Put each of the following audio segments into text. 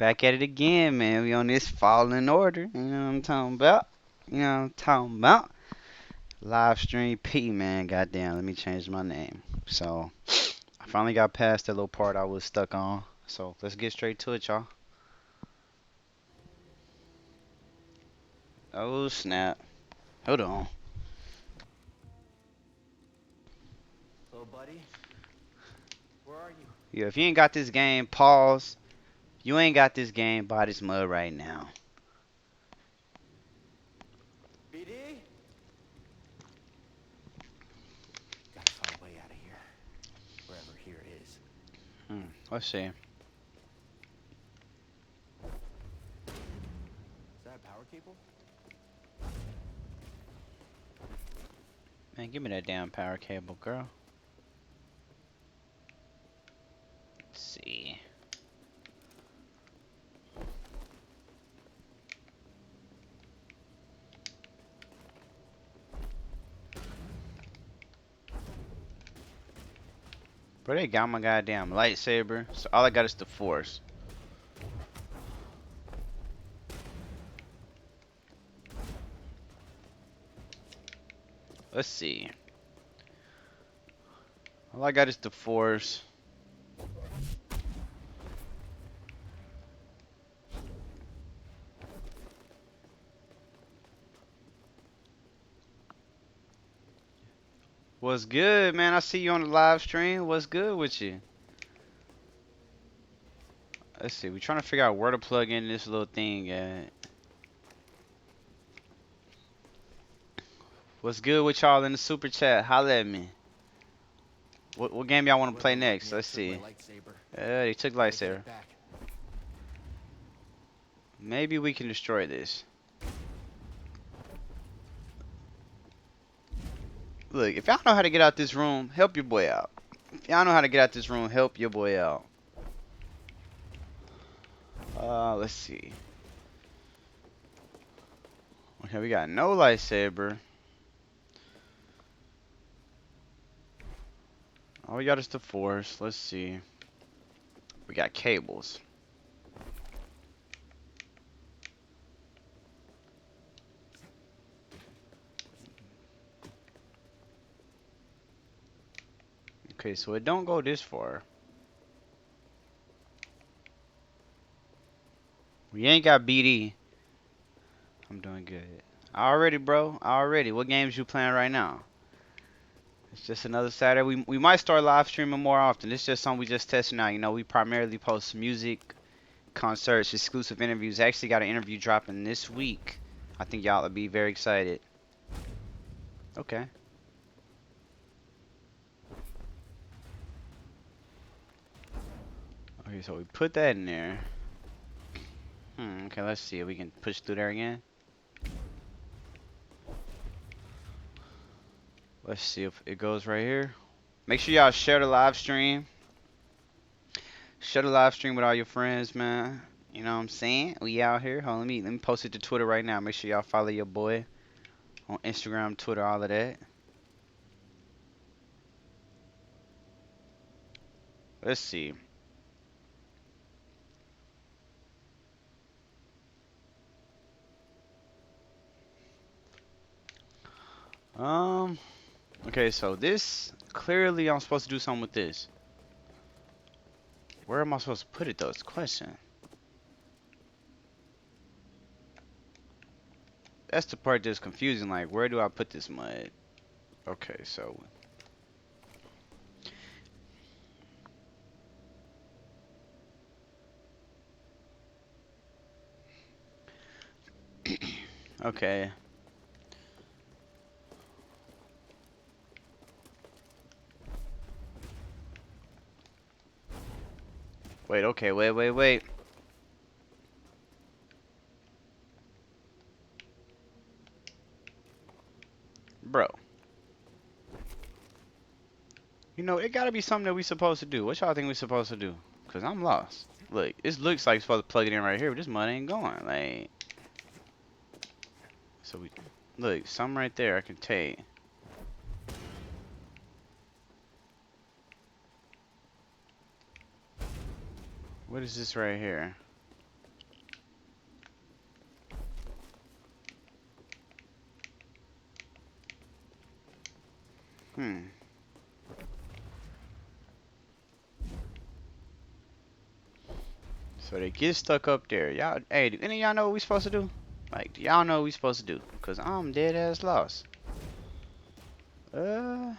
Back at it again, man. We on this falling order. You know what I'm talking about? You know what I'm talking about? Live stream P, man. Goddamn, let me change my name. So, I finally got past that little part I was stuck on. So, let's get straight to it, y'all. Oh, snap. Hold on. Little buddy, where are you? Yeah, if you ain't got this game, pause. You ain't got this game, buy this mud right now. BD? Gotta find a way out of here. Wherever here is. Let's see. Is that a power cable? Man, give me that damn power cable, girl. Let's see. Bro, they got my goddamn lightsaber. So all I got is the force. Let's see. All I got is the force. What's good, man? I see you on the live stream. What's good with you? Let's see. We're trying to figure out where to plug in this little thing at. What's good with y'all in the super chat? Holla at me. What game y'all want to play Whoever wrote next? me, I Let's took my see. lightsaber. Yeah, they took Gotta get lightsaber. it back. Maybe we can destroy this. Look, if y'all know how to get out this room, help your boy out. If y'all know how to get out this room, help your boy out. Let's see. Okay, we got no lightsaber. All we got is the force. Let's see. We got cables. Okay, so it don't go this far. We ain't got BD. I'm doing good. Already, bro. Already. What games you playing right now? It's just another Saturday. We might start live streaming more often. It's just something we just testing out. You know, we primarily post music, concerts, exclusive interviews. Actually got an interview dropping this week. I think y'all will be very excited. Okay. Okay, so we put that in there. Okay, let's see if we can push through there again. Let's see if it goes right here. Make sure y'all share the live stream. Share the live stream with all your friends, man. You know what I'm saying? We out here. Hold on, let me post it to Twitter right now. Make sure y'all follow your boy on Instagram, Twitter, all of that. Let's see. Um, okay, so this clearly I'm supposed to do something with this. Where am I supposed to put it though? It's the question. That's the part that's confusing. Like, where do I put this mud? Okay, so okay. Wait, okay, wait. Bro, you know, it gotta be something that we supposed to do. What y'all think we supposed to do? Cause I'm lost. Look, it looks like supposed to plug it in right here, but this mud ain't going. Like, so we look, some right there I can take. What is this right here? Hmm. So they get stuck up there. Y'all, hey, do any of y'all know what we supposed to do? Like, do y'all know what we supposed to do? Cause I'm dead ass lost. Uh,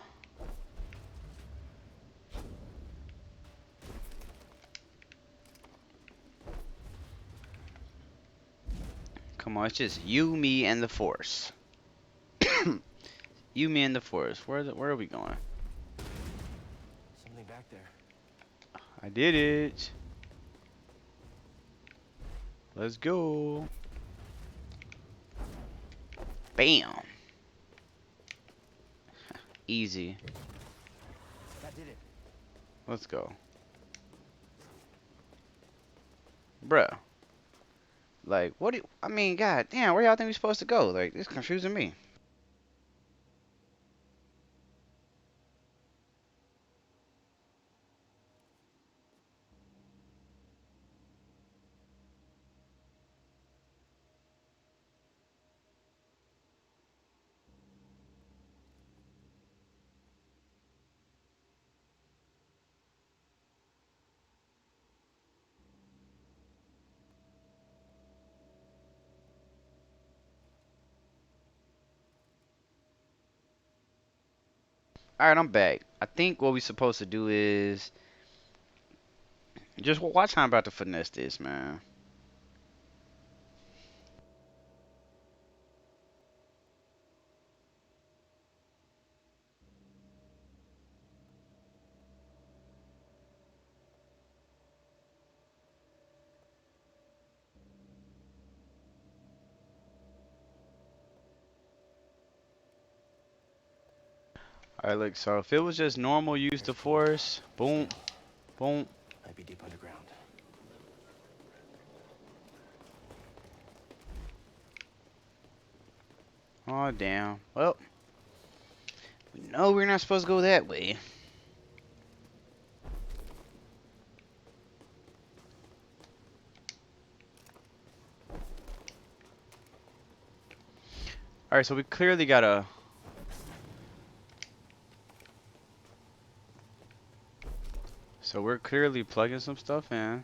come on, it's just you, me, and the Force. You, me, and the Force. Where are we going? Something back there. I did it. Let's go. Bam. Easy. That did it. Let's go. Bruh. Like, what do you, I mean, god damn, where y'all think we supposed to go? Like, this confusing me. Alright, I'm back. I think what we supposed to do is just watch how I'm about to finesse this, man. Alright, look, so if it was just normal use the There's four. force, boom, Still, boom. might be deep underground. Oh, damn. Well, we know we're not supposed to go that way. Alright, so we clearly gotta. So we're clearly plugging some stuff in.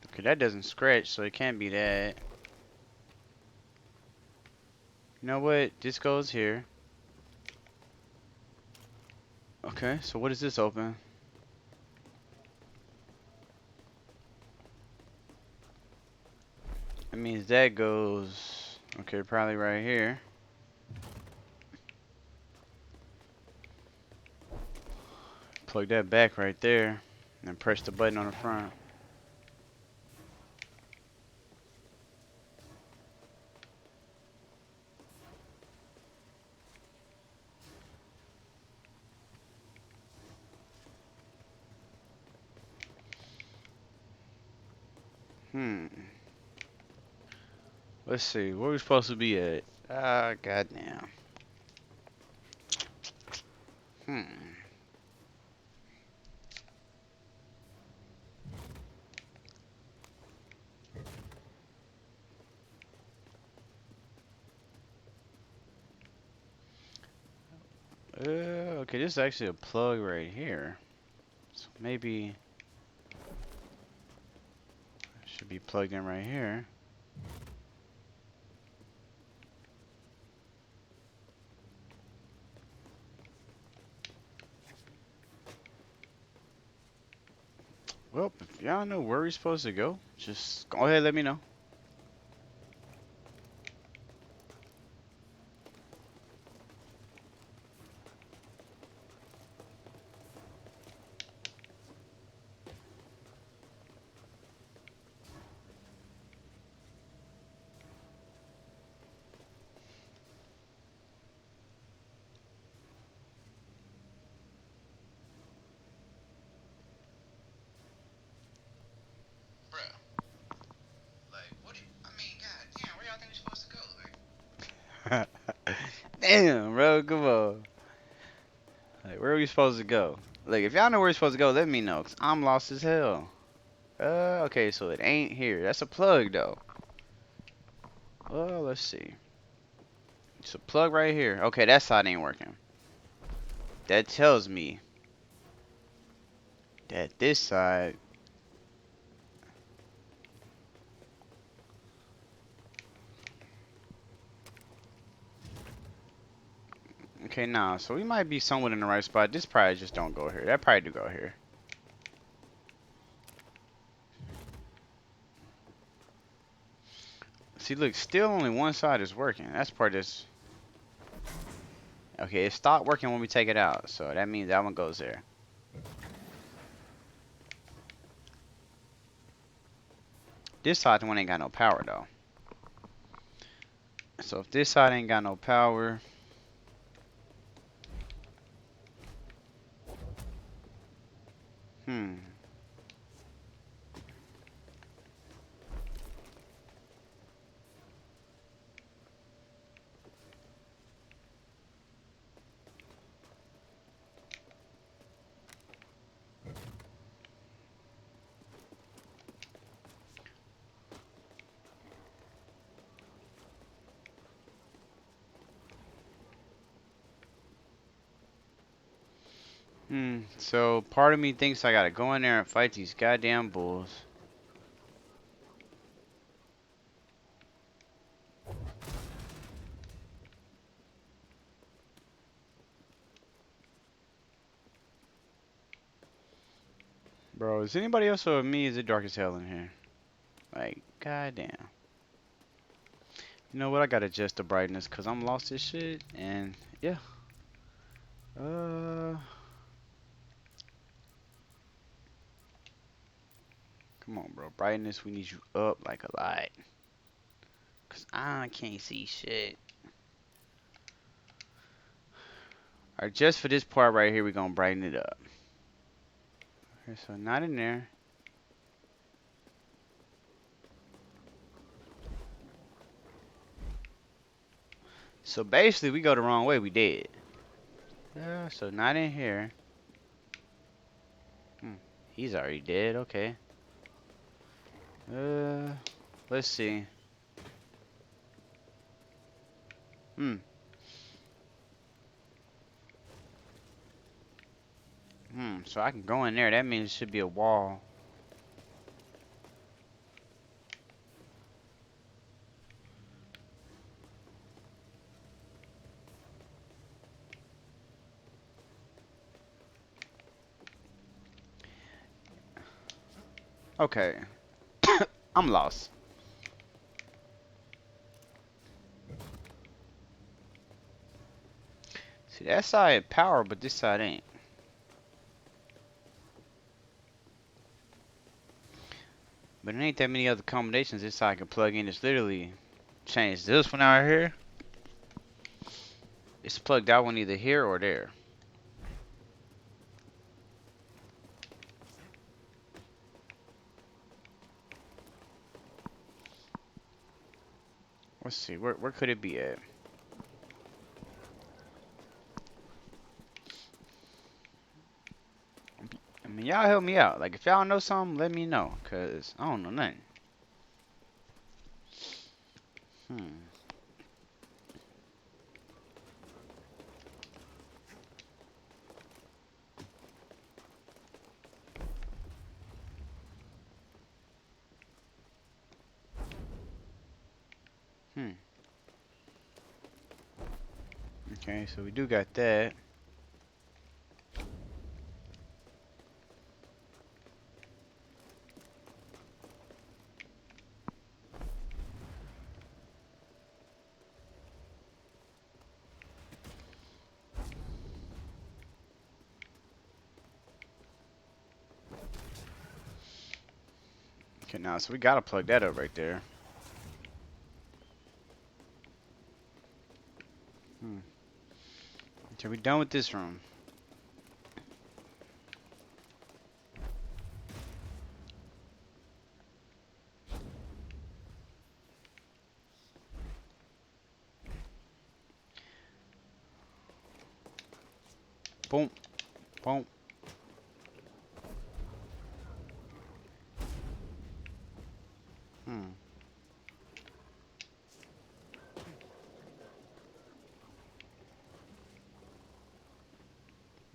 Okay, that doesn't scratch, so it can't be that. You know what? This goes here. Okay, so what does this open? That means that goes. Okay, probably right here. Plug that back right there. And press the button on the front. Hmm. Let's see. Where we supposed to be at? Ah, goddamn. Hmm. Okay, this is actually a plug right here. So maybe it should be plugged in right here. Well, if y'all know where we're supposed to go, just go ahead and let me know. Bruh, like, what do you, I mean, god damn, where y'all think we're supposed to go? Like, damn, bro, come on. Like, where are we supposed to go? Like, if y'all know where we're supposed to go, let me know, cause I'm lost as hell. Okay, so it ain't here. That's a plug, though. Oh, let's see. It's a plug right here. Okay, that side ain't working. That tells me that this side. Okay, nah. So we might be somewhat in the right spot. This probably just don't go here. That probably do go here. See, look, still only one side is working. That's part that's... Okay, it stopped working when we take it out. So that means that one goes there. This side, the one ain't got no power, though. So if this side ain't got no power... Hmm. So part of me thinks I gotta go in there and fight these goddamn bulls. Bro, is anybody else or me? Is it dark as hell in here? Like, goddamn. You know what? I gotta adjust the brightness because I'm lost as shit. And yeah. Uh, Come on, bro. Brightness, we need you up like a light. Cause I can't see shit. Alright, just for this part right here, we're gonna brighten it up. Okay, so not in there. So basically, we go the wrong way, we dead. Yeah, so not in here. He's already dead, okay. Uh, let's see. Hmm. So I can go in there. That means it should be a wall. Okay. I'm lost. See, that side had power, but this side ain't. But it ain't that many other combinations this side can plug in. It's literally change this one out here. It's plugged out one either here or there. Let's see, where could it be at? I mean, y'all help me out. Like, if y'all know something, let me know. Because I don't know nothing. Hmm. Hmm. Okay, so we do got that. Okay, now, so we gotta plug that up right there. Hmm. Okay, we done with this room. Boom. Boom. Hmm.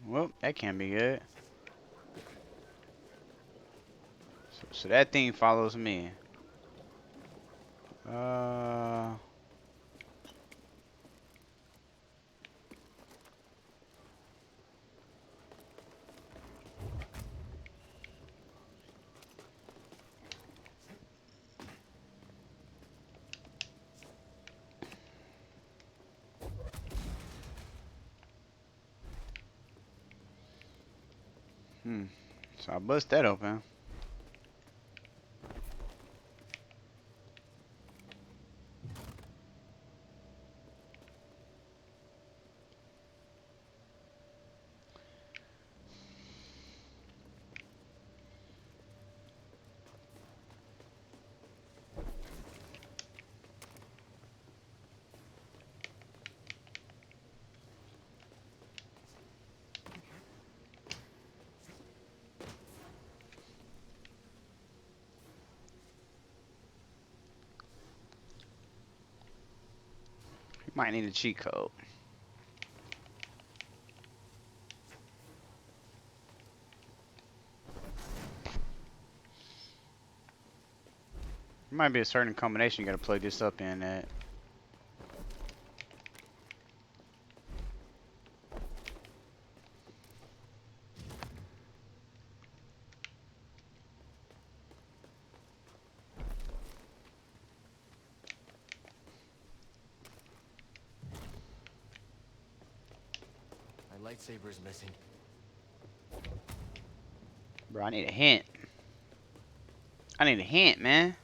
Well, that can't be good. So that thing follows me. Uh, hmm. So I bust that open. You might need a cheat code. There might be a certain combination you gotta plug this up in that. My lightsaber's missing. Bro, I need a hint. I need a hint, man.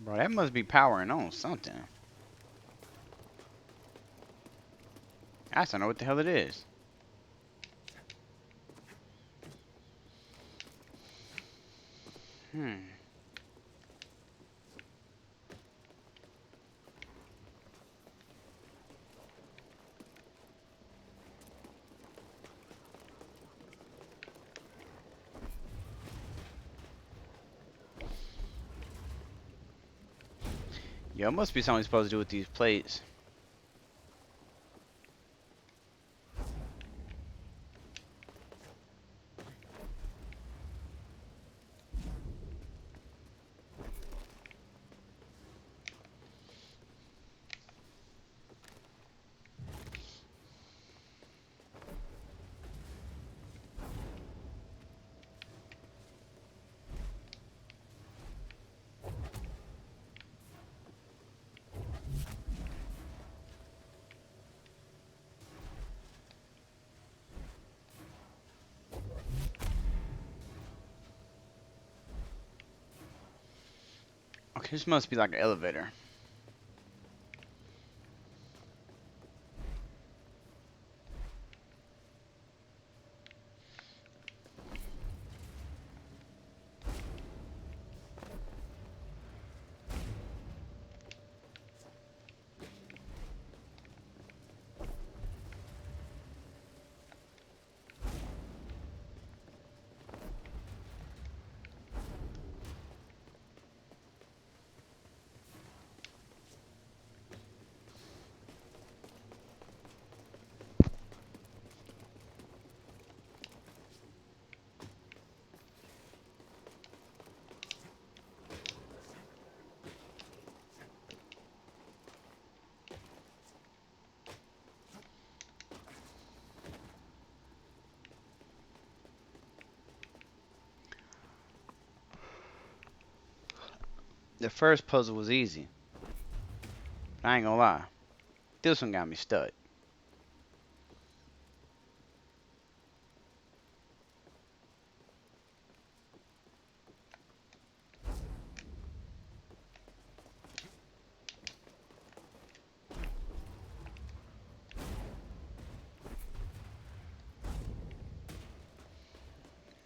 Bro, that must be powering on something. I just don't know what the hell it is. Hmm. Yo, it must be something supposed to do with these plates. Okay, this must be like an elevator. The first puzzle was easy. I ain't gonna lie. This one got me stuck.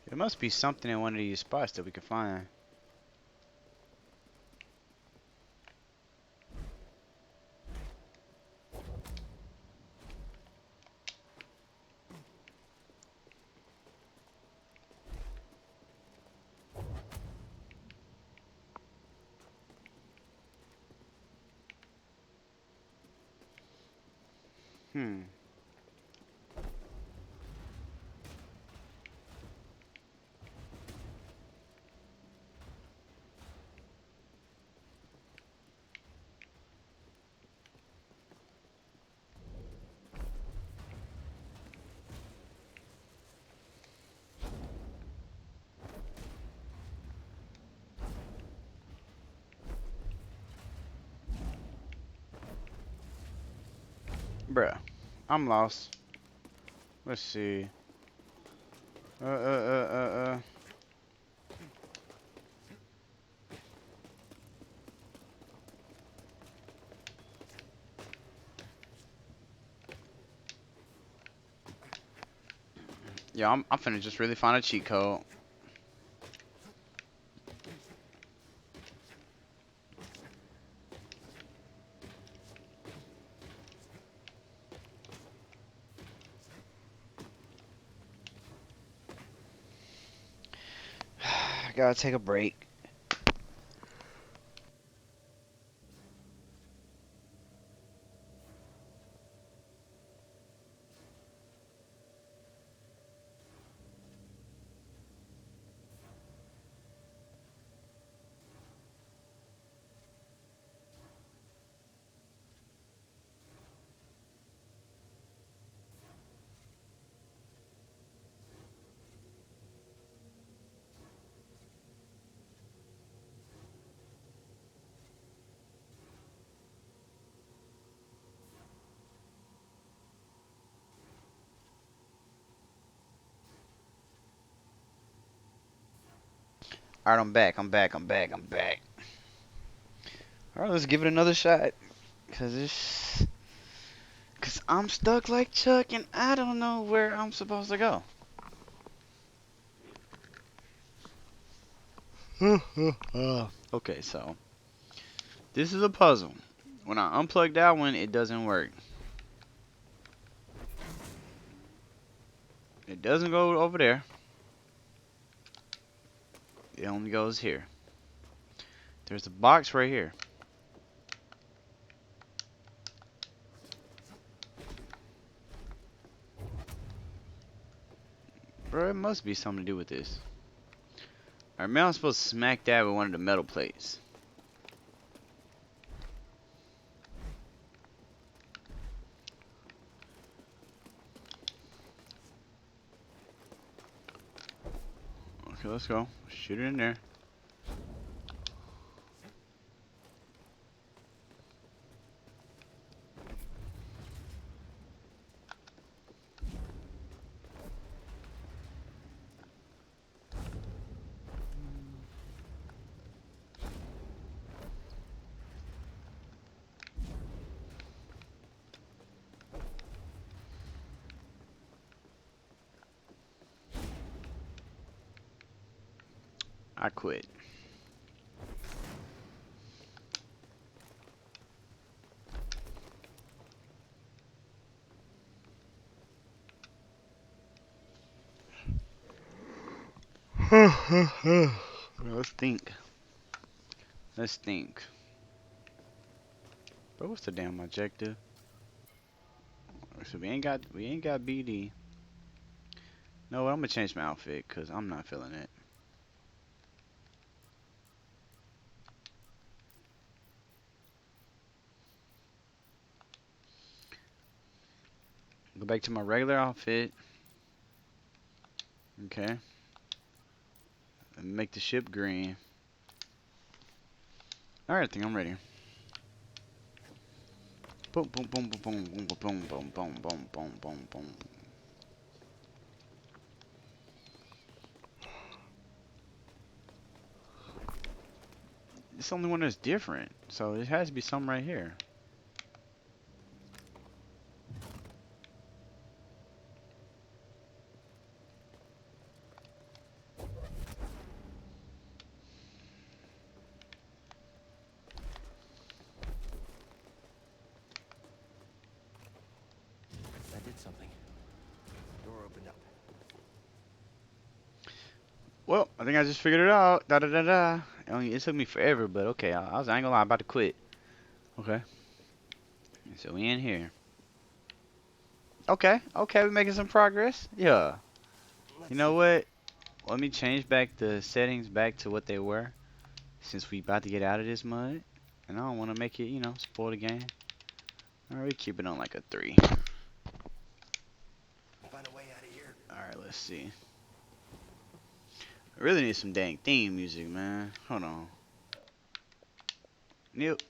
There must be something in one of these spots that we can find. Hmm. Bruh. I'm lost. Let's see. Uh. Yeah, I'm finna just really find a cheat code. I gotta take a break. Alright, I'm back. I'm back. Alright, let's give it another shot. Cause I'm stuck like Chuck and I don't know where I'm supposed to go. Okay, so this is a puzzle. When I unplug that one, it doesn't work. It doesn't go over there. It only goes here. There's a box right here. Bro, it must be something to do with this. Alright, maybe I'm supposed to smack that with one of the metal plates. Okay, let's go. Shoot it in there. I quit. Let's think. Let's think. Bro, what's the damn objective? So we ain't got BD. No, I'm gonna change my outfit because I'm not feeling it. Go back to my regular outfit. Okay. And make the ship green. Alright, I think I'm ready. Boom, boom, boom, boom, boom, boom, boom, boom, boom, boom, boom, boom, boom. It's the only one that's different, so it has to be something right here. That did something. Door opened up. Well, I think I just figured it out. Da da da da. It took me forever, but okay. I ain't gonna lie, I'm about to quit. Okay. So we in here. Okay, okay, we're making some progress. Yeah. You Let's know see. what? Let me change back the settings back to what they were, since we about to get out of this mud. And I don't want to make it, spoil the game. Alright, we keep it on like a 3. Find a way out of here. Alright, let's see. I really need some dang theme music, man. Hold on. Nope.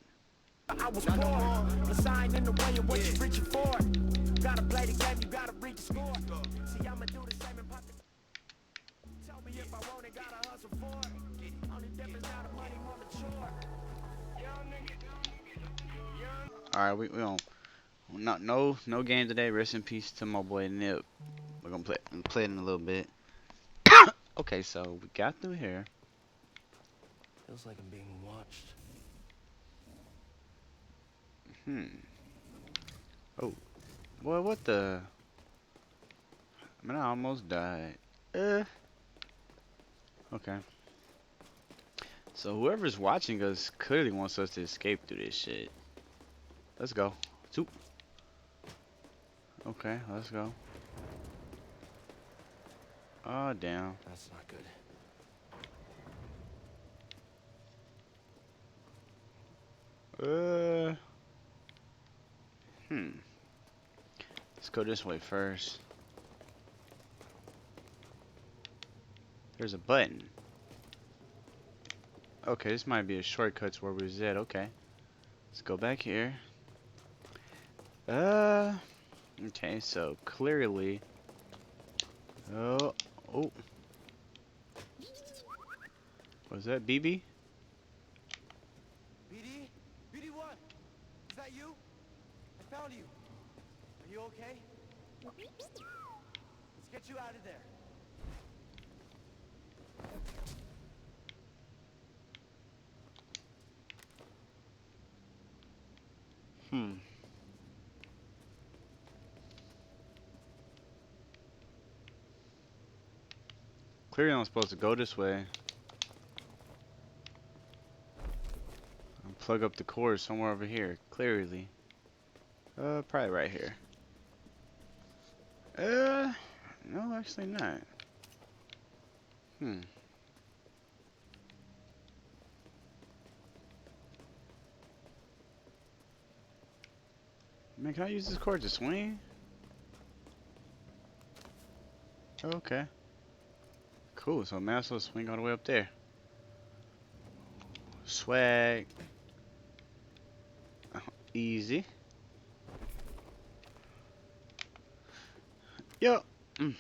I was born, the sign in the way of what you're reaching for. Gotta play the game, you gotta reach the score. See, I'ma do the same and pop the. Tell me if I want it, gotta hustle for it. Only difference now the money more mature. Young nigga, Alright, we don't. No game today. Rest in peace to my boy Nip. We're gonna play it in a little bit. Okay, so we got through here. feels like I'm being watched. Hmm. Oh, boy, what the? I mean, I almost died. Okay. So whoever's watching us clearly wants us to escape through this shit. Let's go. Zoop. Okay, let's go. Oh, damn. That's not good. Uh. Hmm. Let's go this way first. There's a button. Okay, this might be a shortcut to where we was at. Okay. Let's go back here. Uh. Okay, so clearly. Oh. Oh. Was that BB? BD? BD1? Is that you? I found you. Are you okay? Let's get you out of there. Hmm. Clearly I'm supposed to go this way. And plug up the cord somewhere over here. Clearly. Probably right here. No, actually not. Hmm. Man, can I use this cord to swing? Okay. Cool, so man, so swing all the way up there. Swag. Easy. Yo. Mm.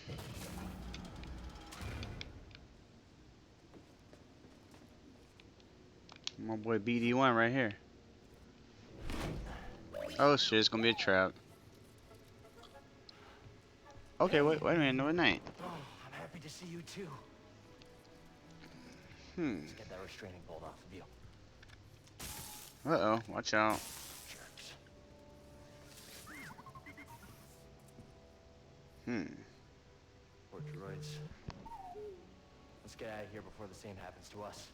My boy BD1 right here. Oh shit, it's gonna be a trap. Okay, wait a minute, no it ain't. Oh, I'm happy to see you too. Hmm. Let's get that restraining bolt off of you. Uh-oh, watch out. Jerks. Hmm. Poor droids. Let's get out of here before the same happens to us.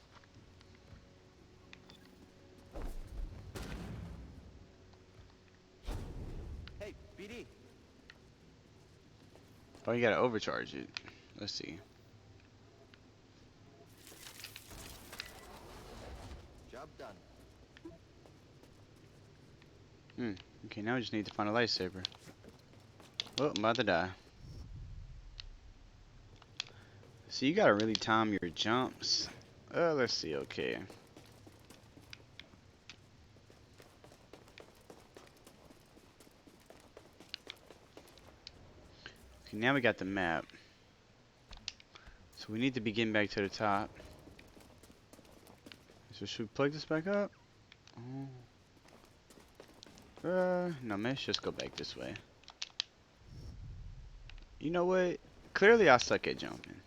Hey, BD. Oh, you gotta overcharge it. Let's see. Job done. Hmm. Okay, now we just need to find a lightsaber. Oh, I'm about to die. So you gotta really time your jumps. Let's see, okay. Okay, now we got the map. So we need to be getting back to the top. So should we plug this back up? Oh. No, man, let's just go back this way. You know what? Clearly I suck at jumping.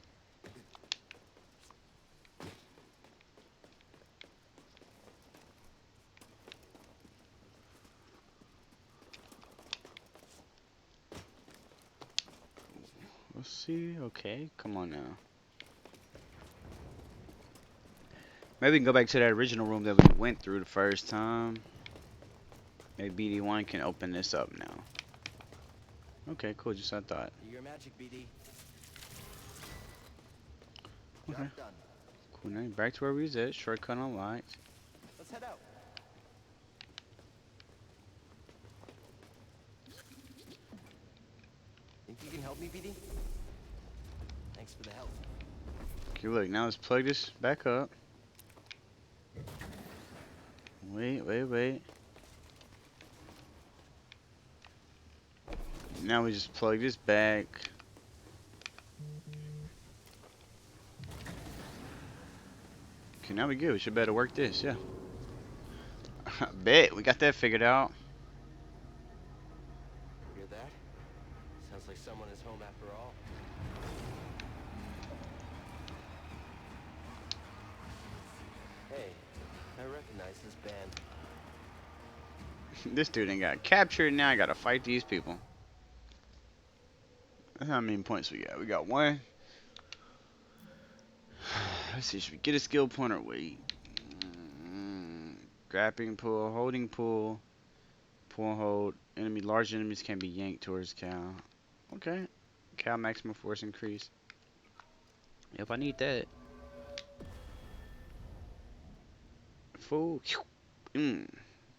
Let's see, okay, come on now. Maybe we can go back to that original room that we went through the first time. Maybe BD1 can open this up now. Okay, cool. Just I thought. Do your magic, BD. Okay. Job done. Cool. Now back to where we was at. Shortcut unlocked. Let's head out. Think you can help me, BD? Thanks for the help. Okay, look. Now let's plug this back up. Wait, wait, wait. Now we just plug this back. Okay, now we good. We should better work this. Yeah. Bet we got that figured out. Hear that? Sounds like someone is home after all. Hey, I recognize this band. This dude ain't got captured. Now I gotta fight these people. That's how many points we got. We got one. Let's see. Should we get a skill point or wait? Grappling pull, holding pull, pull and hold. Enemy large enemies can be yanked towards cow. Okay. Cow maximum force increase. If I need that. Fool.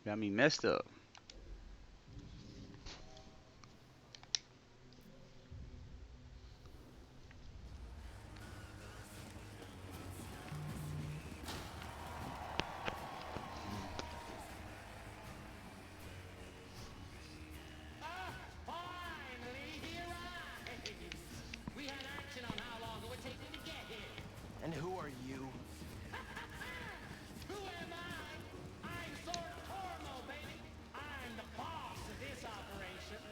Got me messed up. And who are you? Who am I? I'm Sword Tormo, baby. I'm the boss of this operation.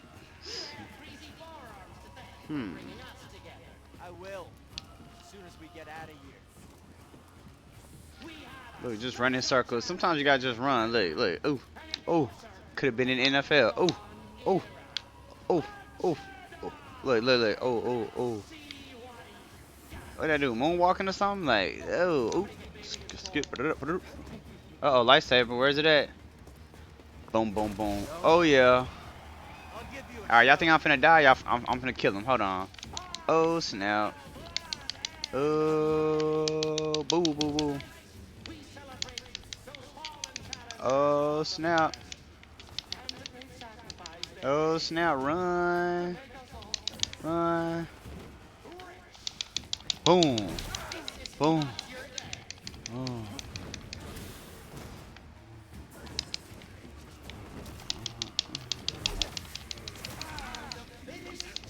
You have greasy forearms to thank for bringing us together. I will. As soon as we get out of here. We have Look, just run in circles. Sometimes you gotta just run. Look, look. Ooh, oh. Could have been in NFL. Oh, oh, oh, oh, oh. Look, look, look. Oh, oh, oh. What I do? Moonwalking or something? Like, oh, oh. Skip. Uh oh, lightsaber. Where's it at? Boom, boom, boom. Oh yeah. I'll give you All right, y'all think I'm finna die? Y'all, I'm finna kill him. Hold on. Oh snap. Oh, boo, boo, boo. Oh snap. Oh snap. Run. Run. Boom. Boom. Boom.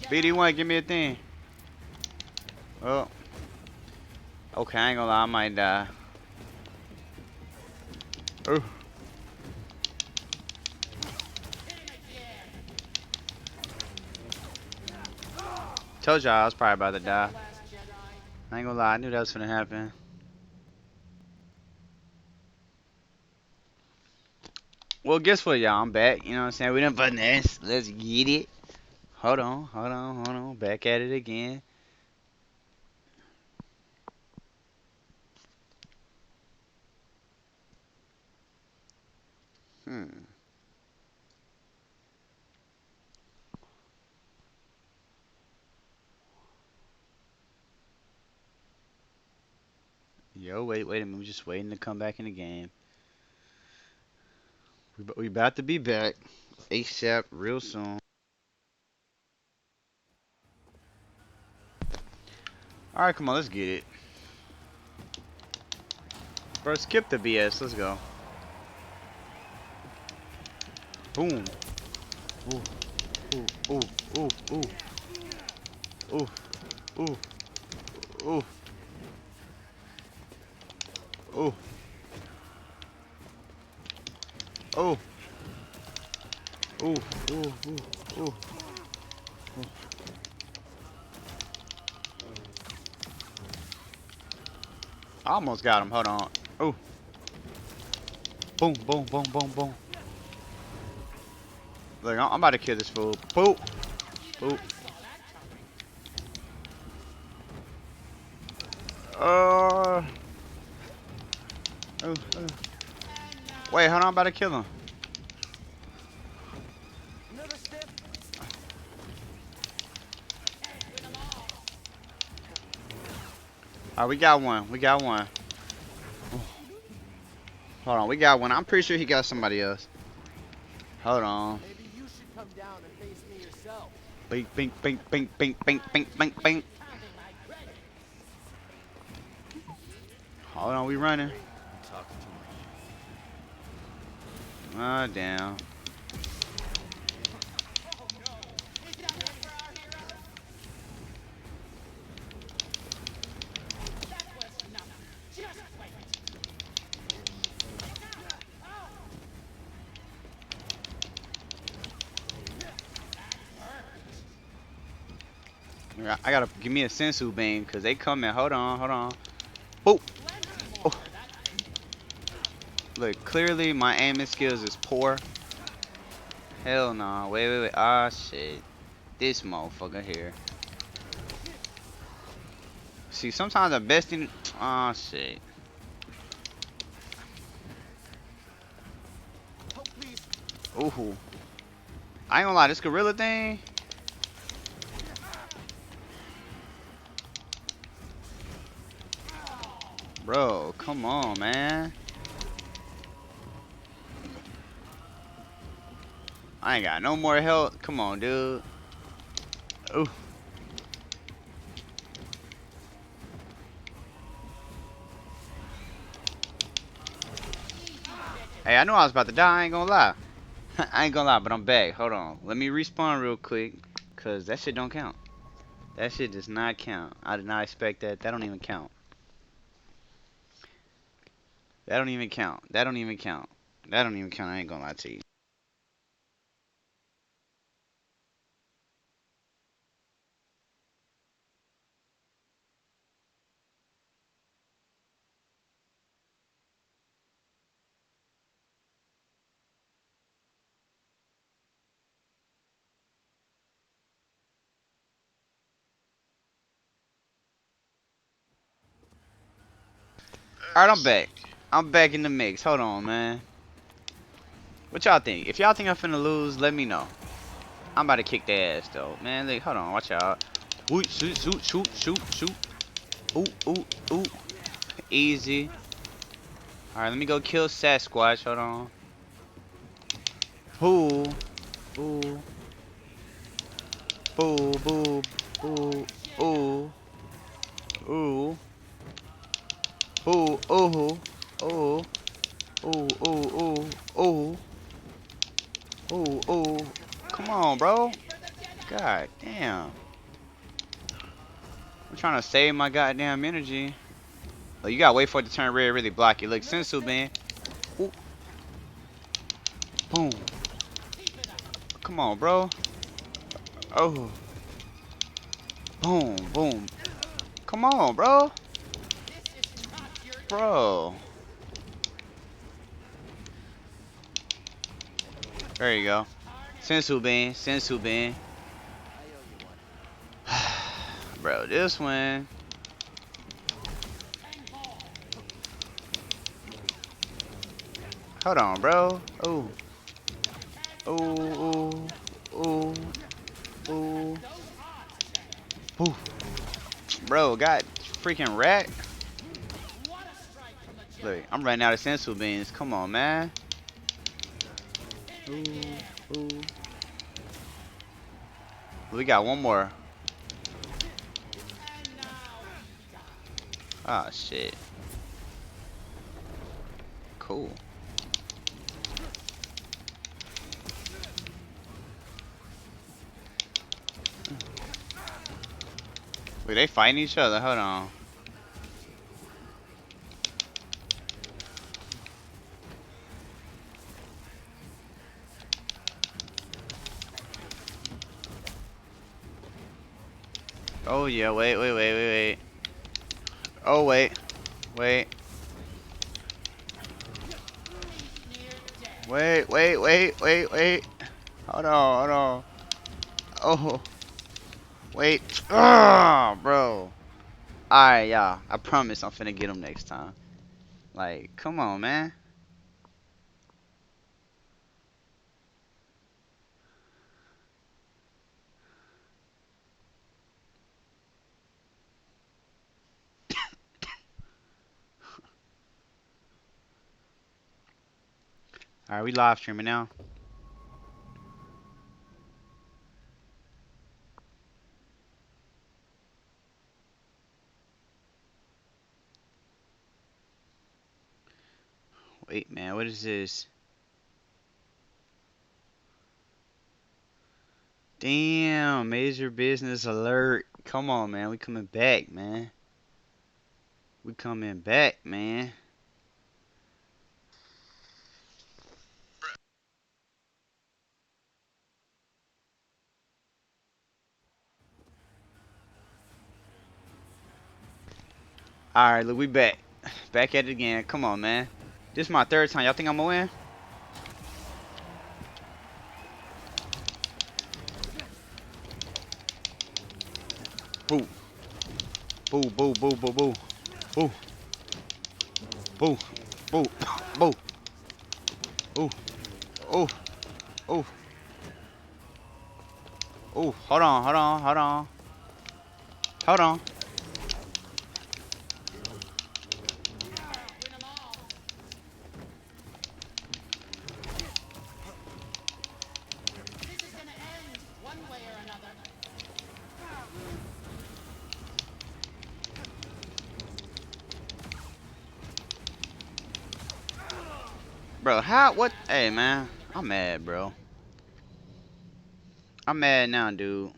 BD1, give me a thing. Oh. Okay, I ain't gonna lie, I might die. Oh. Told y'all I was probably about to die. I ain't gonna lie, I knew that was gonna happen. Well, guess what, y'all? I'm back. You know what I'm saying? We done button this. Let's get it. Hold on, hold on, hold on. Back at it again. Yo, wait a minute. We're just waiting to come back in the game. We about to be back. ASAP, real soon. Alright, come on, let's get it. Bro, skip the BS. Let's go. Boom. Ooh, ooh, ooh, ooh, ooh. Ooh, ooh, ooh. Ooh. Oh. Ooh, ooh, ooh, ooh. I almost got him. Hold on. Ooh. Boom, boom, boom, boom, boom. Look, I'm about to kill this fool. Boop. Boop. Uh. Ooh, ooh. Wait, hold on. I'm about to kill him. another step. Alright, we got one. We got one. Hold on, we got one. I'm pretty sure he got somebody else. Hold on. Maybe you should come down and face me yourself. Bink, bink, bink, bink, bink, bink, bink, bink, bink. Counting my credits. Hold on, we running. Talk too much. Ah, damn. Oh no! Is that it for our hero? That was nothing. Just wait. Oh! I gotta give me a sensu beam because they coming. Hold on, hold on. Boop. Plenty Oh, more where that came from. look, clearly my aiming skills is poor. Hell no. Wait, wait, wait. Ah, shit. This motherfucker here. See, sometimes the best thing. Ah, shit. Oh, please. Ooh. I ain't gonna lie, this gorilla thing. Bro, come on, man. I ain't got no more health. Come on, dude. Ooh. Hey, I knew I was about to die. I ain't gonna lie. I ain't gonna lie, but I'm back. Hold on. Let me respawn real quick. Cause that shit don't count. That shit does not count. I did not expect that. That don't even count. That don't even count. That don't even count. That don't even count. I ain't gonna lie to you. Alright, I'm back. I'm back in the mix. Hold on, man. What y'all think? If y'all think I'm finna lose, let me know. I'm about to kick their ass though. Man, look, hold on, watch out. Ooh, shoot, shoot, shoot, shoot, shoot. Ooh, ooh, ooh. Easy. Alright, let me go kill Sasquatch. Hold on. Ooh. Ooh. Boo, boo, boo. Ooh. Ooh. Ooh, ooh. Ooh. Ooh, ooh, ooh. Ooh. Ooh, ooh. Come on, bro. God damn. I'm trying to save my goddamn energy. Oh, you gotta wait for it to turn red, really block it. Look, Sensu, man. Ooh. Boom. Come on, bro. Oh. Boom, boom. Come on, bro. This is not your day. Bro. There you go. Sensu bean. Sensu bean. I owe you one. Bro, this one. Hold on, bro. Oh. Oh, oh, oh, oh. Ooh. Bro, got freaking rat. What a strike from the Look, Jedi. I'm running out of sensu beans. Come on, man. Ooh, ooh. We got one more. And now he dies. Ah, shit. Cool. Wait, they fighting each other? Hold on. Oh, yeah. Wait, wait, wait, wait, wait. Oh, wait. Wait. He's near death. Wait, wait, wait, wait, wait. Hold on, hold on. Oh, wait. Ah, bro. Alright, y'all. I promise I'm finna get him next time. Like, come on, man. All right, we live streaming now. Wait, man, what is this? Damn, major business alert. Come on, man. We coming back, man. We coming back, man. All right, look, we back. Back at it again. Come on, man. This is my third time. Y'all think I'm gonna win? Boo. Boo, boo, boo, boo, boo. Boo. Boo. Boo. Boo. Ooh. Ooh. Ooh. Ooh. Hold on, hold on, hold on. Hold on. Win them all. This is gonna end one way or another. Bro, how? What? Hey, man. I'm mad, bro. I'm mad now, dude.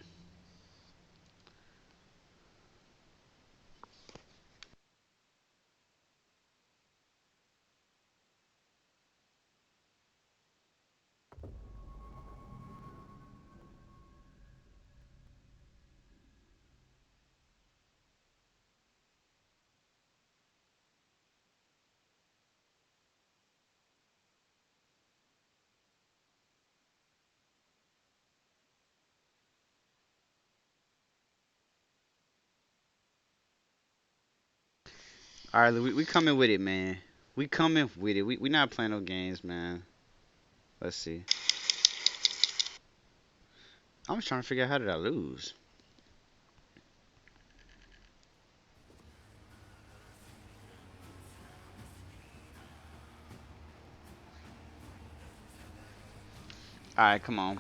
All right, look, we coming with it, man. We coming with it. We not playing no games, man. Let's see. I'm just trying to figure out how did I lose. All right, come on.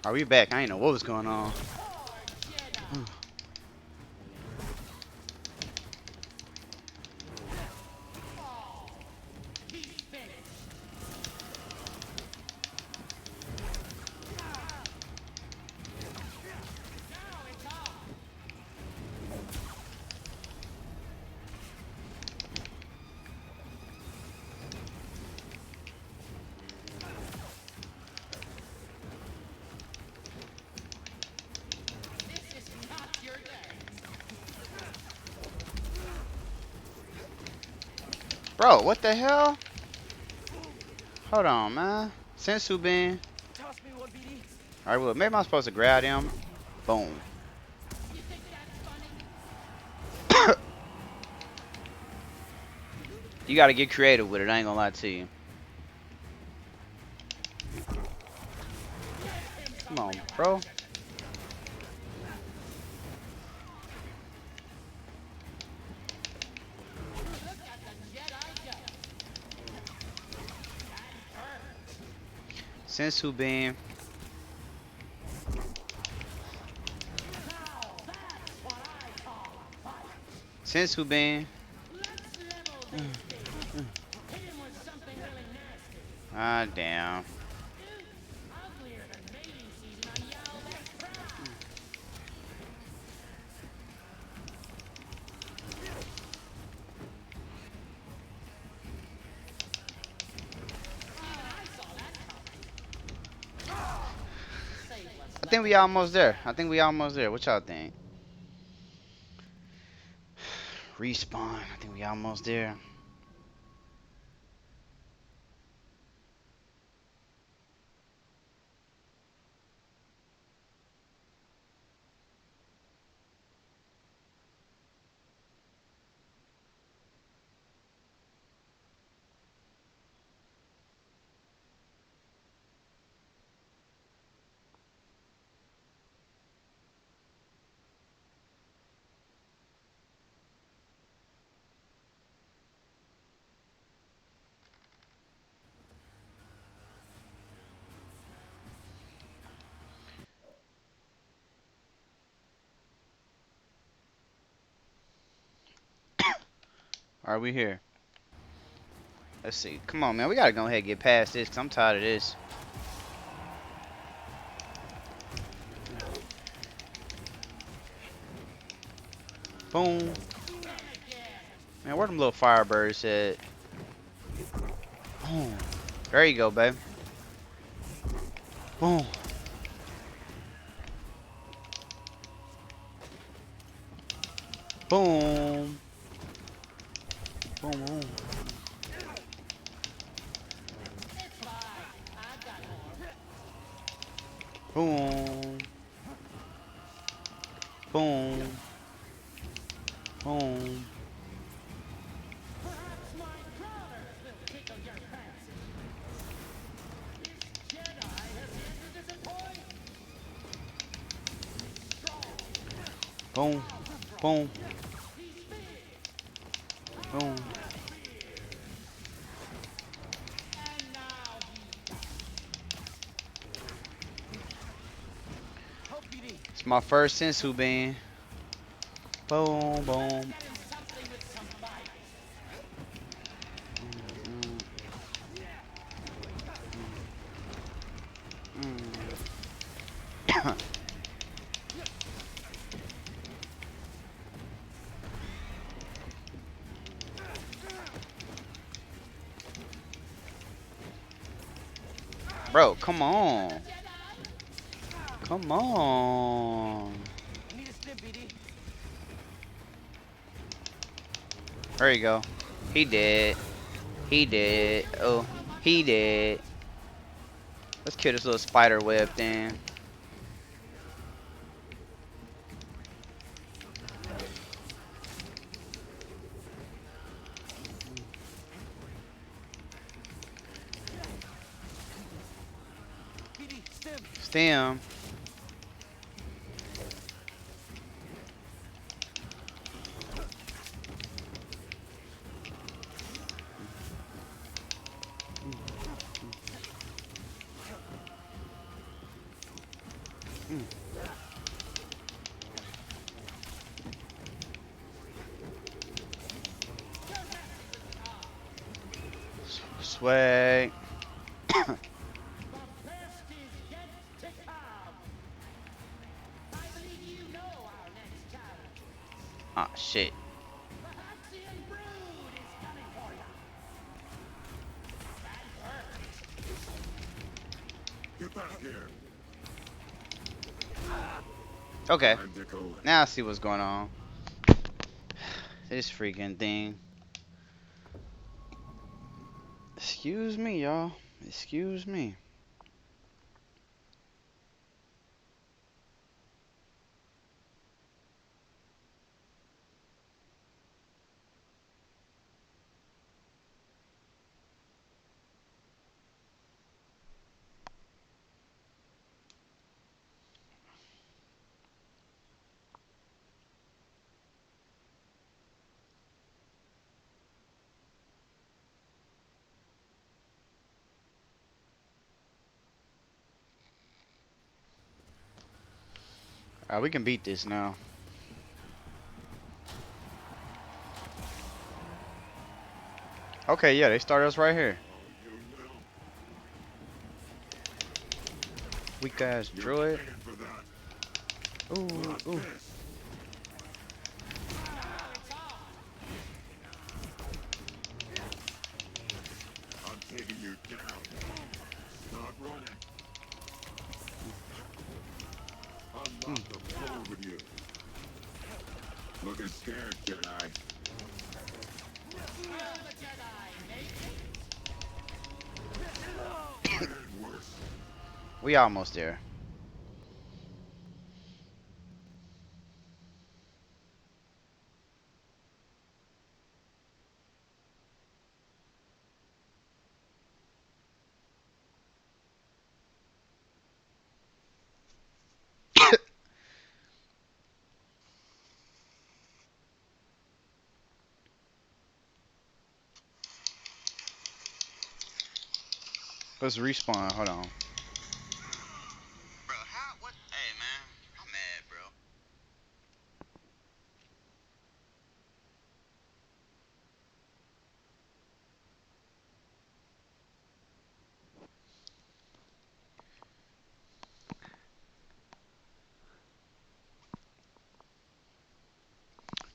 Are we back? I ain't know what was going on. Jedi. He's finished. Now it's on. This is not your day. Bro, what the hell? Hold on, man. Sensu Ben. Toss me one, BD. All right, well, maybe I'm supposed to grab him. Boom. You think that's funny? You gotta get creative with it. I ain't gonna lie to you. Come on, bro. Look at the Jedi go. Sensu Ben. Sensu Ben. Let's level this thing. Hit him with something really nasty. Ah, damn. Uglier than mating season on Yalda's Prime. think we almost there. I think we almost there. What y'all think? Respawn. I think we almost there. Are we here? Let's see. Come on, man. We gotta go ahead and get past this, because I'm tired of this. Boom. Man, where them little firebirds at? Boom. There you go, babe. Boom. Boom. Boom, boom. Boom. Boom. Boom. Perhaps my daughters will tickle your fancy. This Jedi has entered as a point. Boom. Boom. He's big. Boom. And now he It's my first sensu bean. Boom, boom. get him something with some bite. Bro, come on. Come on. There you go. He did. He did. Oh, he did. Let's kill this little spider web thing. Stem. Swag. The best is yet to come. I believe you know our next challenge. Ah, shit. The Haxian Brood is coming for you. Get back here. Okay. Time to go. Now I see what's going on. This freaking thing. Excuse me, y'all. Excuse me. Alright, we can beat this now. Okay, yeah, they started us right here. Weak ass druid. Paying for that. Ooh, ooh. This. I'm taking you down. Stop running. Looking scared, Jedi. Will the Jedi make it? And worse. We almost there. Let's respawn. Hold on. Bro, how? What? Hey, man. I'm mad, bro.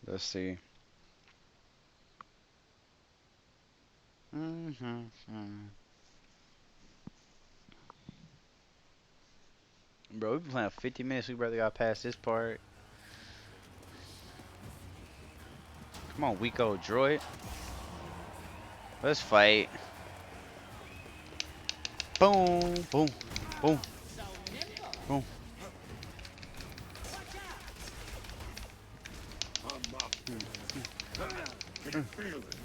Let's see. Mm-hmm. Bro, we've been playing 50 minutes. We barely got past this part. Come on, Weeko droid. Let's fight. Boom, boom, boom, So nimble. boom, Watch out. I'm up. Can boom, feel it.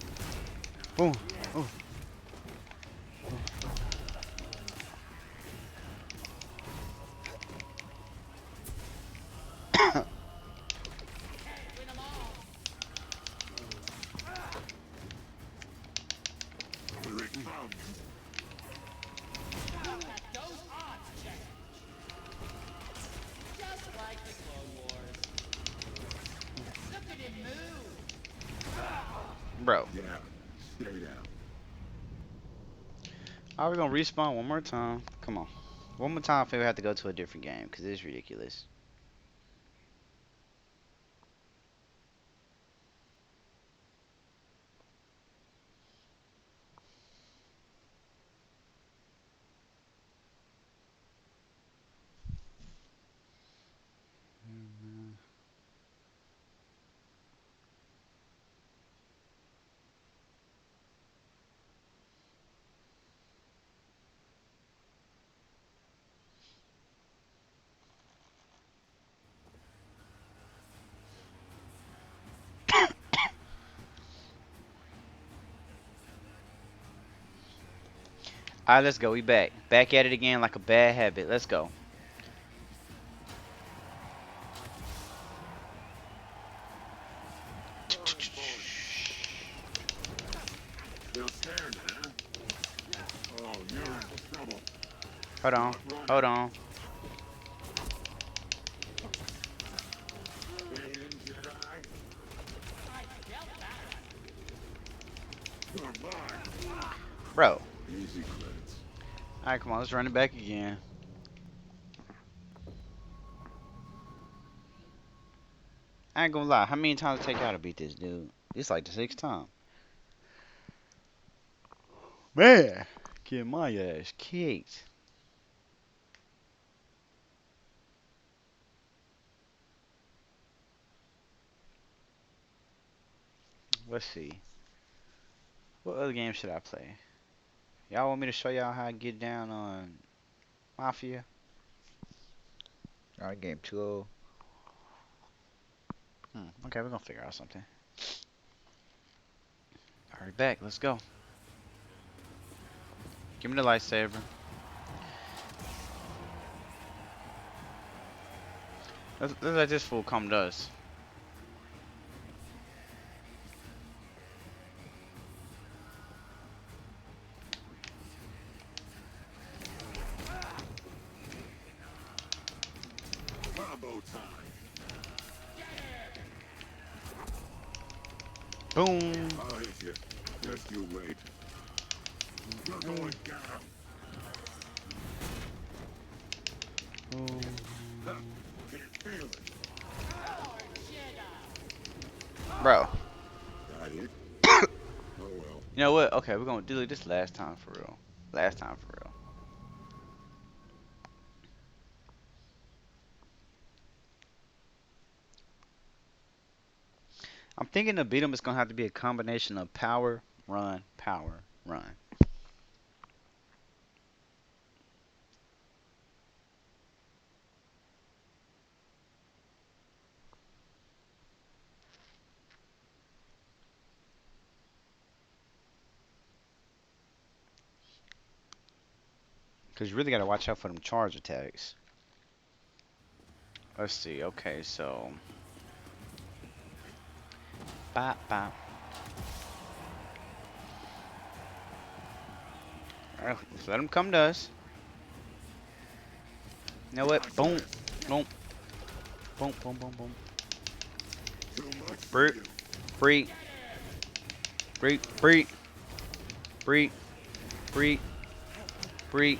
boom. Oh. Can't win them all. Here it comes. Look at those odds change. Just like the Clone Wars. Look at him move. Bro, Yeah. Stay down. are we gonna respawn one more time? Come on. One more time, if we have to go to a different game, because it's ridiculous. Alright, let's go. We back. Back at it again like a bad habit. Let's go. Alright, boys. Still scared, huh? Oh, you're in for trouble. Hold on. Not wrong. Hold on. Stay in, Jedi. I felt that. You're mine. Bro. Easy credits. Alright, come on. Let's run it back again. I ain't gonna lie. How many times it take y'all to beat this dude? It's like the sixth time. Man. Get my ass kicked. Let's see. What other game should I play? Y'all want me to show y'all how I get down on Mafia? Alright, game 2. Okay, we're gonna figure out something. Alright, back. Let's go. Give me the lightsaber. Let's let this fool come to us. Combo time. Boom. I'll hit you. Just you wait. You're going down. Boom. Huh. Can feel it. Lord Jedi. Bro. Got it. Oh well. You know what? Okay, we're gonna do this last time for real. Last time for real. I'm thinking to beat him, it's gonna have to be a combination of power, run, power, run. Cause you really gotta watch out for them charge attacks. Let's see. Okay, so bop bop. All right, let's let them come to us. You know what? Boom, boom, boom, boom, boom, boom. Break, break, break, break, break, break, break.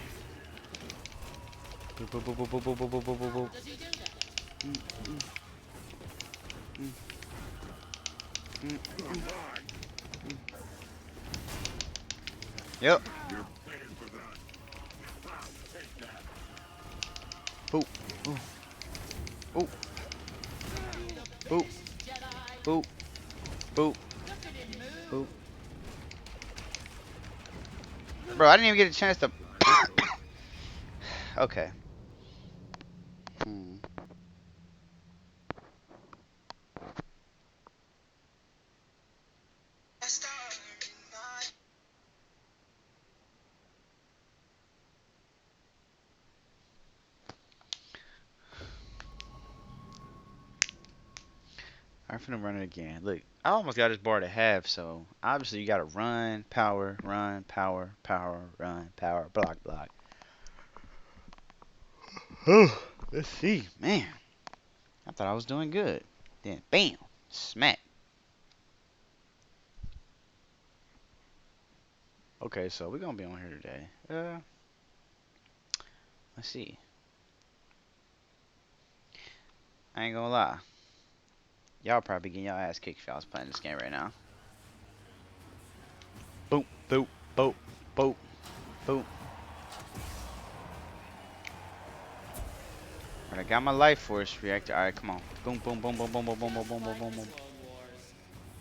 Boop, boop, boop, boop, boop, boop, boop, boop, boop, boop. Does he do that? Mm, mm, mm, mm, mm, mm. Yep. Boop. Ooh. Ooh. Boop. Jedi, Boop. Boop. look at him Boop. move. Bro, I didn't even get a chance to. Okay. Hmm. I'm finna run it again. Look, I almost got this bar to half, so obviously you gotta run, power, power, run, power, block, block. Let's see, man. I thought I was doing good. Then, bam, smack. Okay, so we're gonna be on here today. Let's see. I ain't gonna lie. Y'all probably getting y'all ass kicked if y'all was playing this game right now. Boom, boom, boom, boom, boom. Alright, I got my life force reactor. Alright, come on. Boom, boom, boom, boom, boom, boom, boom, boom, boom, boom, Like boom, the boom. Clone Wars.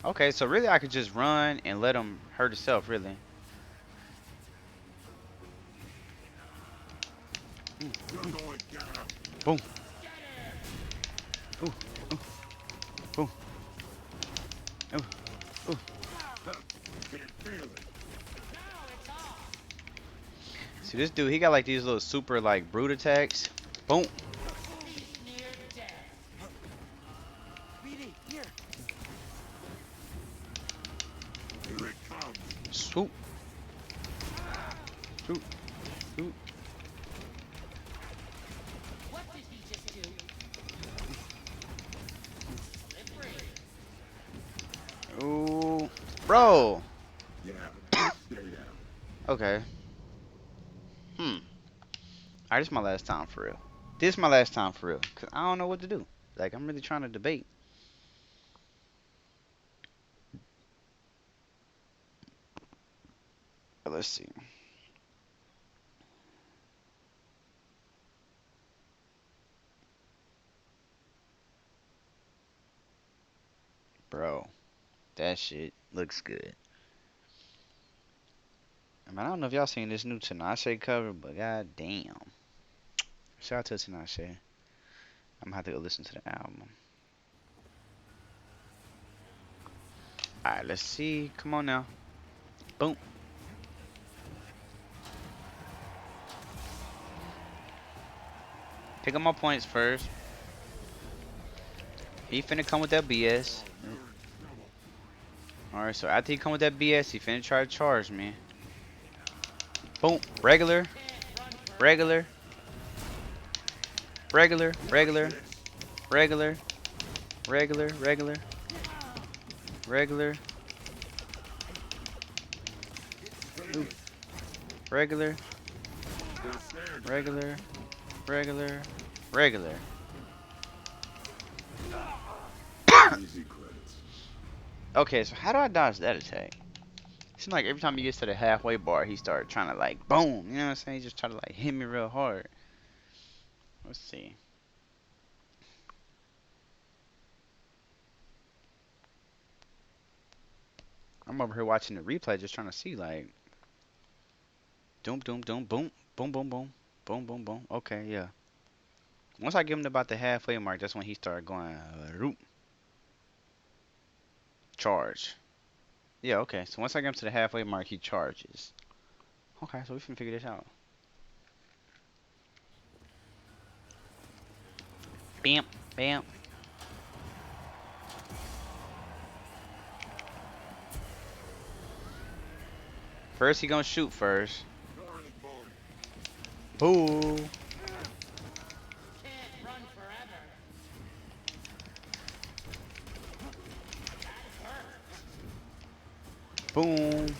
Okay, so really I could just run and let him hurt himself, really. Mm, mm, boom. Ooh, ooh, boom. Ooh, ooh. See this dude, he got like these little super like brute attacks. Boom. He's near death. BD, here. Swoop. Swoop. Swoop. What did he just do? Slippery. Ooh. Bro. Okay. Hmm. Alright, this is my last time for real. This is my last time for real. Cause I don't know what to do. Like I'm really trying to debate. But let's see. Bro. That shit looks good. I mean, I don't know if y'all seen this new Tinashe cover, but god damn. Shout out to Tinashe. I'm gonna have to go listen to the album. Alright, let's see. Come on now. Boom. Pick up my points first. He finna come with that BS. Alright, so after he come with that BS, he finna try to charge me. Boom. Regular. Regular. Regular. Regular. Regular. Regular. Regular. Regular. Ooh. Regular. Regular. Regular. Regular. Okay, so how do I dodge that attack? Seems like every time he gets to the halfway bar, he started trying to like boom. You know what I'm saying? He just try to like hit me real hard. Let's see. I'm over here watching the replay, just trying to see like, doom, doom, doom, boom, boom, boom, boom, boom, boom, boom. Okay, yeah. Once I give him about the halfway mark, that's when he started going, root, charge. Yeah, okay. So once I get him to the halfway mark, he charges. Okay, so we can figure this out. Bam, bam. First, he gonna shoot first. Boo. Can't run forever. Boom. You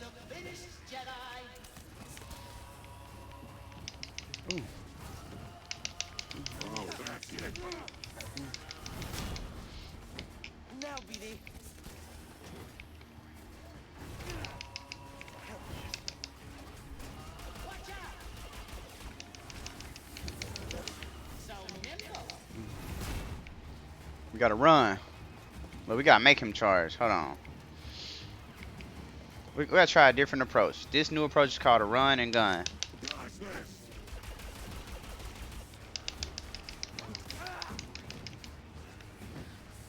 look finished, Jedi. Ooh. Now, BD. Watch out. So nimble. We gotta run. But we gotta make him charge. Hold on. We gotta try a different approach. This new approach is called a run and gun.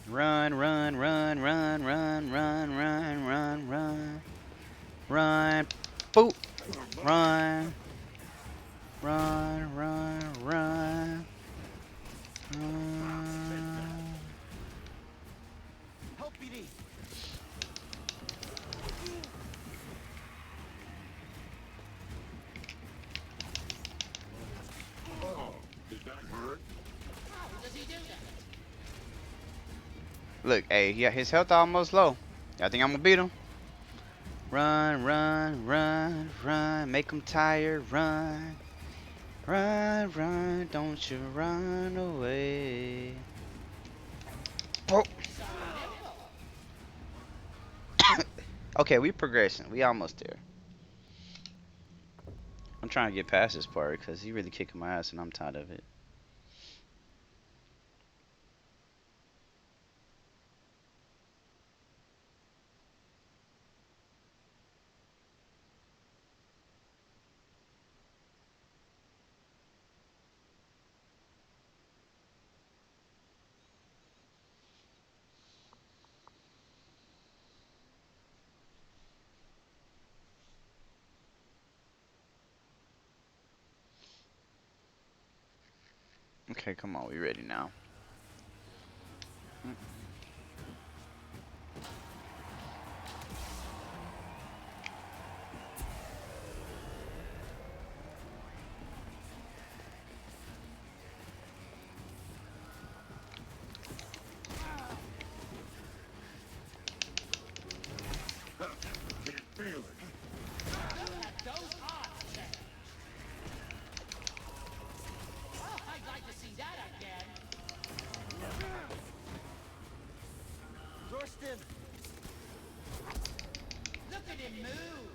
Run, run, run, run, run, run, run, run, run. Run. Boop. Run. Run, run, run. Run. Help, BD. How does he do that? Look, hey, yeah, his health almost low. I think I'm gonna beat him. Run, run, run, run. Make him tired. Run. Run, run. Don't you run away. Oh. So nimble. Okay, we progressing. We almost there. I'm trying to get past this part because he really kicking my ass and I'm tired of it. Okay, come on. We ready now. Look at those odds change. Oh, I'd like to see that again. Dorston. Look at him move.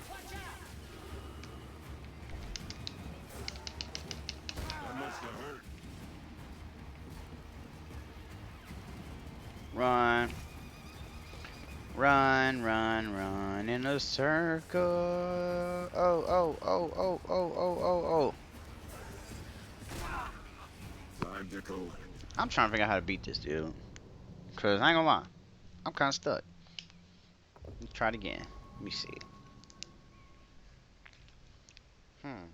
Watch out. Run. Run, run, run in a circle. Oh, oh, oh, oh, oh, oh, oh, oh. I'm trying to figure out how to beat this dude. Cause I ain't gonna lie, I'm kind of stuck. Let's try it again. Let me see. Hmm.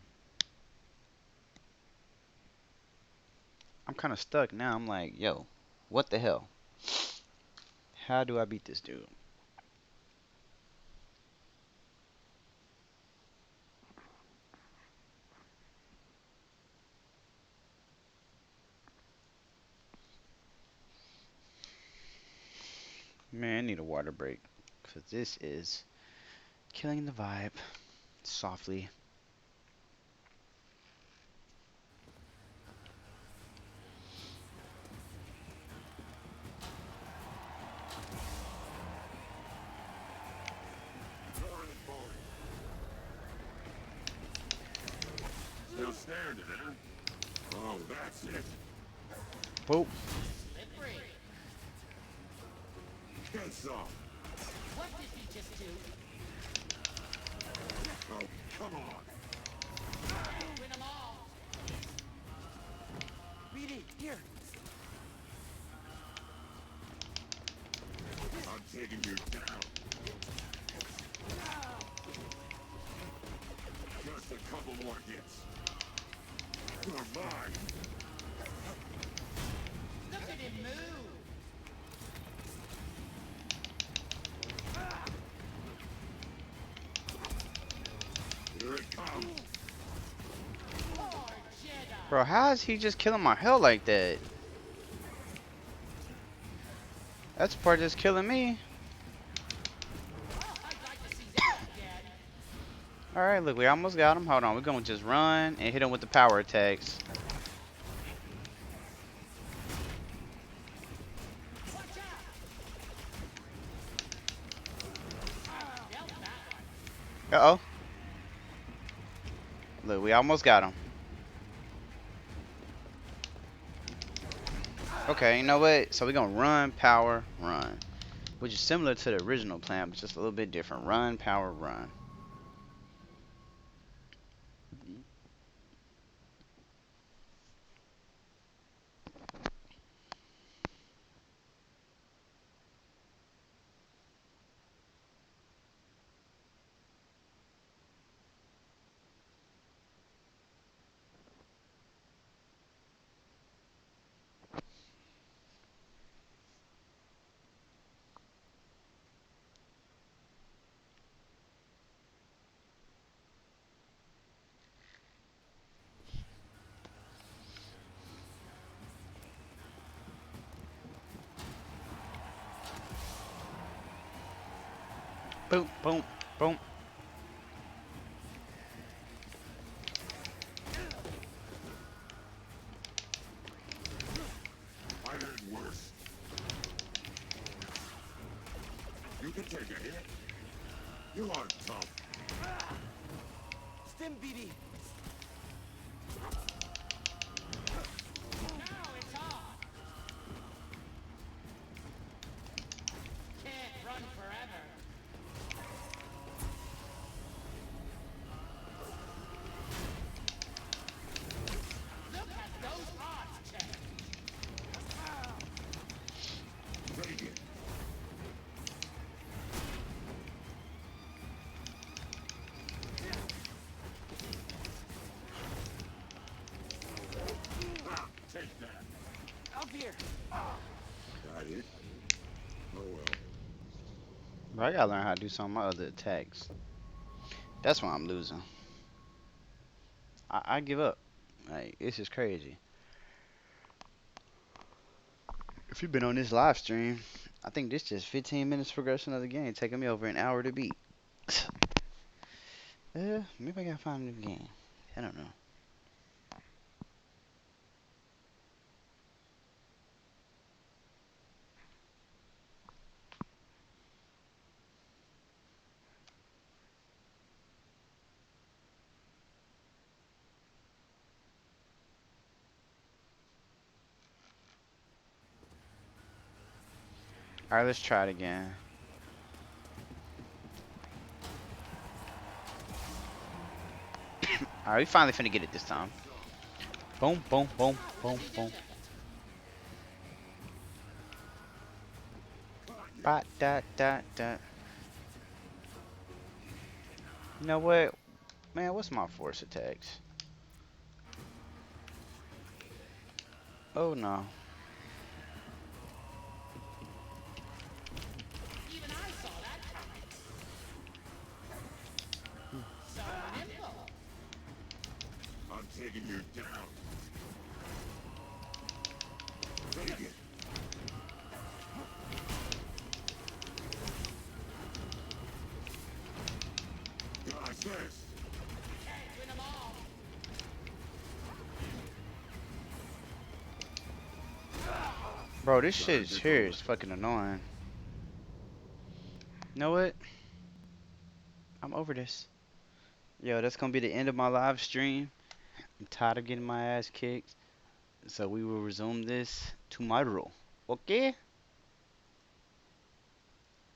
I'm kind of stuck now. I'm like, yo, what the hell? How do I beat this dude? Man, I need a water break. Cause this is killing the vibe softly. Still standing, huh? Oh, that's it. Boop. Slippery. Hands off. What did he just do? Oh, come on. Win them all. BD, here. I'm taking you down. Just a couple more hits. You're mine. Look at him move. Here it comes. Poor Jedi. Bro, how is he just killing my health like that? That's the part that's killing me. Oh, I'd like to see that again. Alright, look, we almost got him. Hold on, we're gonna just run and hit him with the power attacks. Watch out. Dealt that one. Uh-oh. Look, we almost got him. Okay, you know what? So we're gonna run, power, run. Which is similar to the original plan, but just a little bit different. Run, power, run. Boom, boom, boom. I did worse. You can take a hit. You are tough. Stim BD. Now it's on. Can't run forever. Look at those odds change. Take it. Ah, take that. Up here. Got it. Oh well. Bro, I gotta learn how to do some of my other attacks. That's why I'm losing. I give up. Like, it's just crazy. If you've been on this live stream, I think this just 15 minutes progression of the game, taking me over an hour to beat. Maybe I gotta find a new game. I don't know. Alright, let's try it again. Alright, we finally finna get it this time. Boom, boom, boom, boom, boom. Ba da da da. You know what? Man, what's my force attacks? Oh no. Even I saw that coming. So nimble. I'm taking you down. Take it. Guys, this. Can't win them all. Bro, this shit is here is fucking annoying. You know what? I'm over this. Yo, that's gonna be the end of my live stream. I'm tired of getting my ass kicked. So we will resume this tomorrow. Okay?